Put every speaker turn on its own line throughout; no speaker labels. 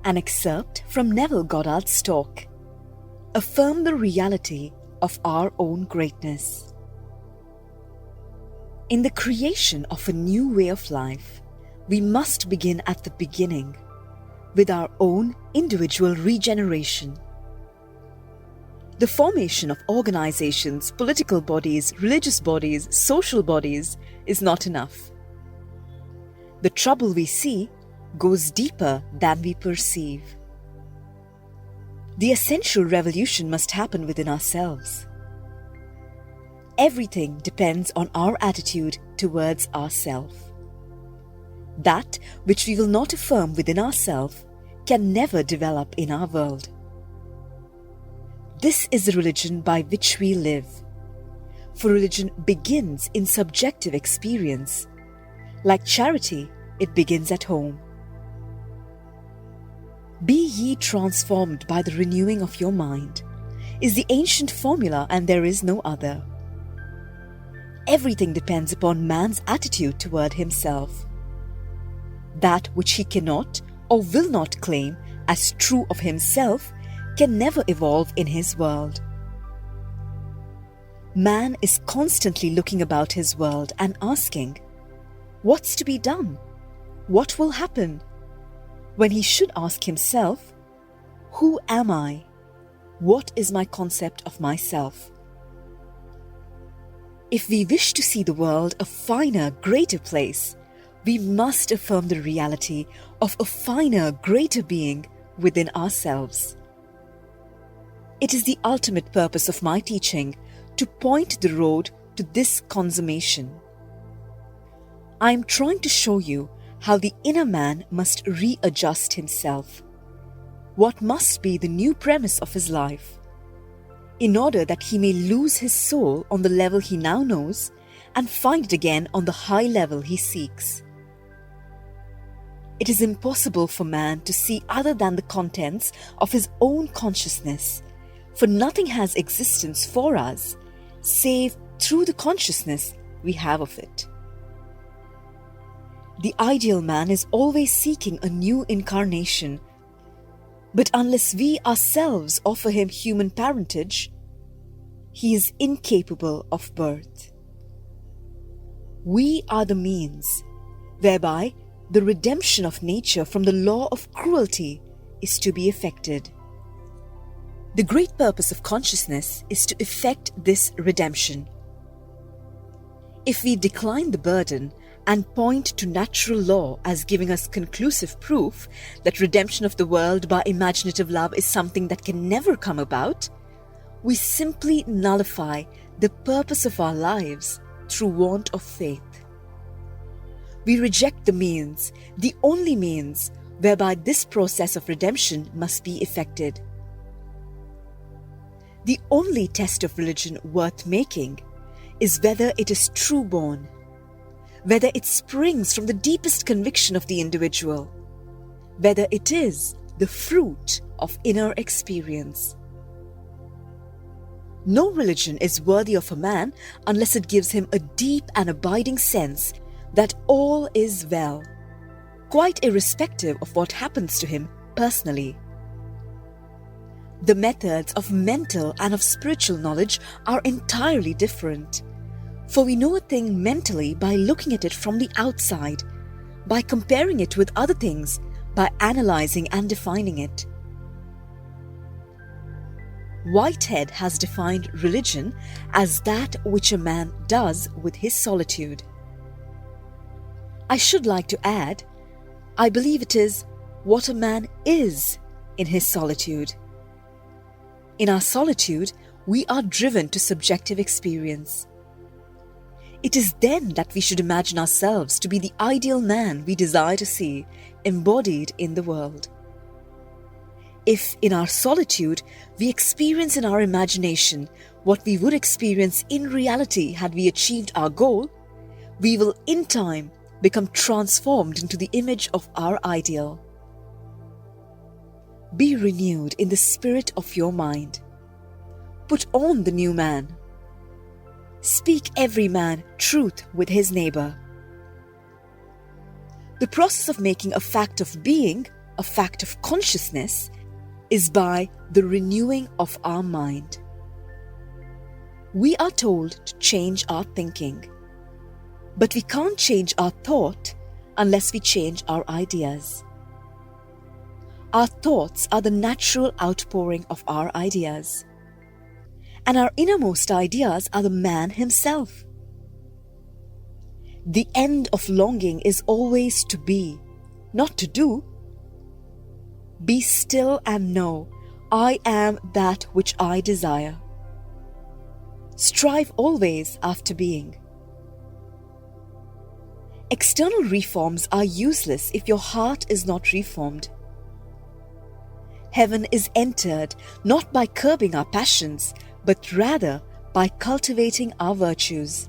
An excerpt from Neville Goddard's talk, Affirm the Reality of Our Own Greatness. In the creation of a new way of life, we must begin at the beginning, with our own individual regeneration. The formation of organizations, political bodies, religious bodies, social bodies is not enough. The trouble we see goes deeper than we perceive. The essential revolution must happen within ourselves. Everything depends on our attitude towards ourself. That which we will not affirm within ourselves can never develop in our world. This is the religion by which we live. For religion begins in subjective experience. Like charity, it begins at home. Be ye transformed by the renewing of your mind is the ancient formula, and there is no other. Everything depends upon man's attitude toward himself. That which he cannot or will not claim as true of himself can never evolve in his world. Man is constantly looking about his world and asking, what's to be done? What will happen? When he should ask himself, who am I? What is my concept of myself? If we wish to see the world a finer, greater place, we must affirm the reality of a finer, greater being within ourselves. It is the ultimate purpose of my teaching to point the road to this consummation. I am trying to show you how the inner man must readjust himself. What must be the new premise of his life, in order that he may lose his soul on the level he now knows and find it again on the high level he seeks. It is impossible for man to see other than the contents of his own consciousness, for nothing has existence for us save through the consciousness we have of it. The ideal man is always seeking a new incarnation, but unless we ourselves offer him human parentage, he is incapable of birth. We are the means whereby the redemption of nature from the law of cruelty is to be effected. The great purpose of consciousness is to effect this redemption. If we decline the burden and point to natural law as giving us conclusive proof that redemption of the world by imaginative love is something that can never come about, we simply nullify the purpose of our lives through want of faith. We reject the means, the only means whereby this process of redemption must be effected. The only test of religion worth making is whether it is trueborn, whether it springs from the deepest conviction of the individual, whether it is the fruit of inner experience. No religion is worthy of a man unless it gives him a deep and abiding sense that all is well, quite irrespective of what happens to him personally. The methods of mental and of spiritual knowledge are entirely different. For we know a thing mentally by looking at it from the outside, by comparing it with other things, by analyzing and defining it. Whitehead has defined religion as that which a man does with his solitude. I should like to add, I believe it is what a man is in his solitude. In our solitude, we are driven to subjective experience. It is then that we should imagine ourselves to be the ideal man we desire to see embodied in the world. If in our solitude we experience in our imagination what we would experience in reality had we achieved our goal, we will in time become transformed into the image of our ideal. Be renewed in the spirit of your mind. Put on the new man. Speak every man truth with his neighbor. The process of making a fact of being a fact of consciousness is by the renewing of our mind. We are told to change our thinking, but we can't change our thought unless we change our ideas. Our thoughts are the natural outpouring of our ideas, and our innermost ideas are the man himself. The end of longing is always to be, not to do. Be still and know, I am that which I desire. Strive always after being. External reforms are useless if your heart is not reformed. Heaven is entered not by curbing our passions, but rather by cultivating our virtues.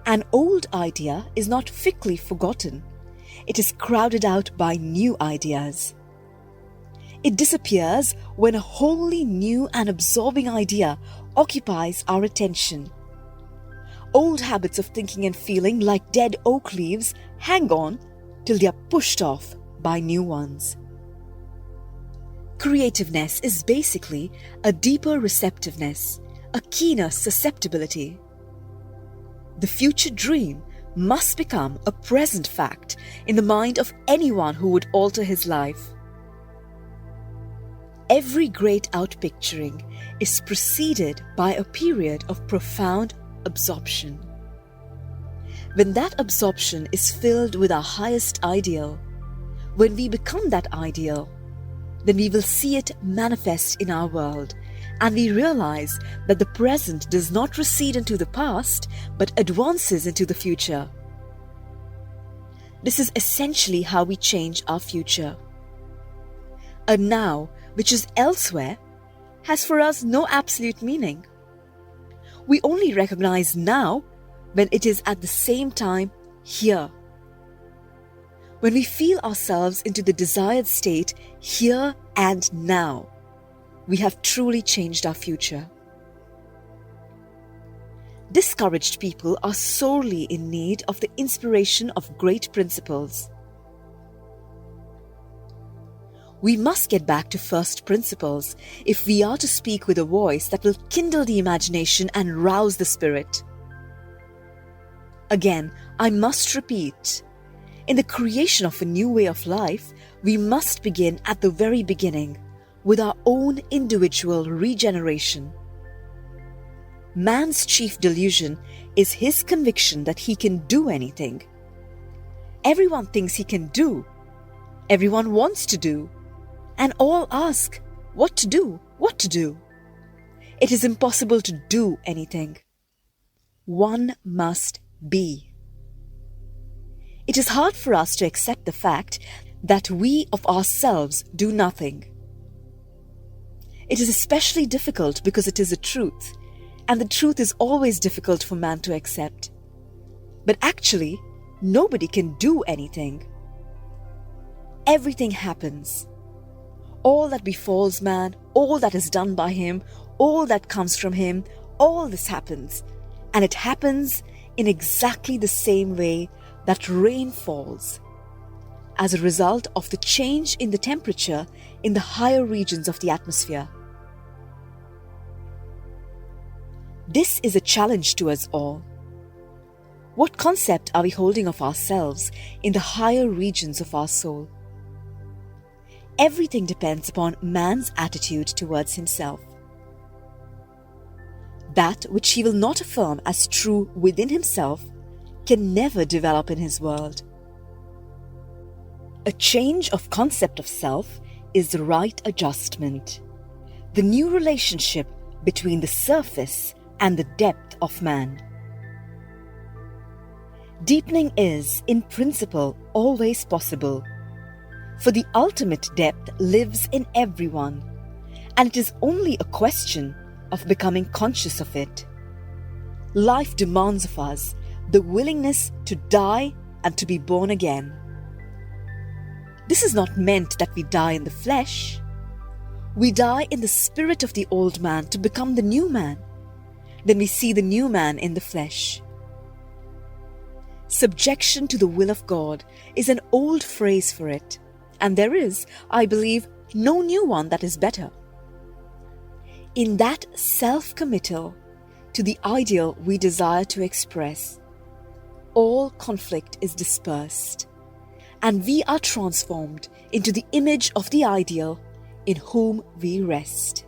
An old idea is not quickly forgotten. It is crowded out by new ideas. It disappears when a wholly new and absorbing idea occupies our attention. Old habits of thinking and feeling, like dead oak leaves, hang on till they are pushed off by new ones. Creativeness is basically a deeper receptiveness, a keener susceptibility. The future dream must become a present fact in the mind of anyone who would alter his life. Every great outpicturing is preceded by a period of profound absorption. When that absorption is filled with our highest ideal, when we become that ideal, then we will see it manifest in our world, and we realize that the present does not recede into the past, but advances into the future. This is essentially how we change our future. A now which is elsewhere has for us no absolute meaning. We only recognize now when it is at the same time here. When we feel ourselves into the desired state here and now, we have truly changed our future. Discouraged people are sorely in need of the inspiration of great principles. We must get back to first principles if we are to speak with a voice that will kindle the imagination and rouse the spirit. Again, I must repeat, in the creation of a new way of life, we must begin at the very beginning, with our own individual regeneration. Man's chief delusion is his conviction that he can do anything. Everyone thinks he can do. Everyone wants to do. And all ask, what to do, what to do. It is impossible to do anything. One must be. It is hard for us to accept the fact that we of ourselves do nothing. It is especially difficult because it is a truth, and the truth is always difficult for man to accept. But actually, nobody can do anything. Everything happens. All that befalls man, all that is done by him, all that comes from him, all this happens. And it happens in exactly the same way that rain falls, as a result of the change in the temperature in the higher regions of the atmosphere. This is a challenge to us all. What concept are we holding of ourselves in the higher regions of our soul? Everything depends upon man's attitude towards himself. That which he will not affirm as true within himself can never develop in his world. A change of concept of self is the right adjustment, the new relationship between the surface and the depth of man. Deepening is, in principle, always possible, for the ultimate depth lives in everyone, and it is only a question of becoming conscious of it. Life demands of us the willingness to die and to be born again. This is not meant that we die in the flesh. We die in the spirit of the old man to become the new man. Then we see the new man in the flesh. Subjection to the will of God is an old phrase for it. And there is, I believe, no new one that is better. In that self-committal to the ideal we desire to express, all conflict is dispersed, and we are transformed into the image of the ideal in whom we rest.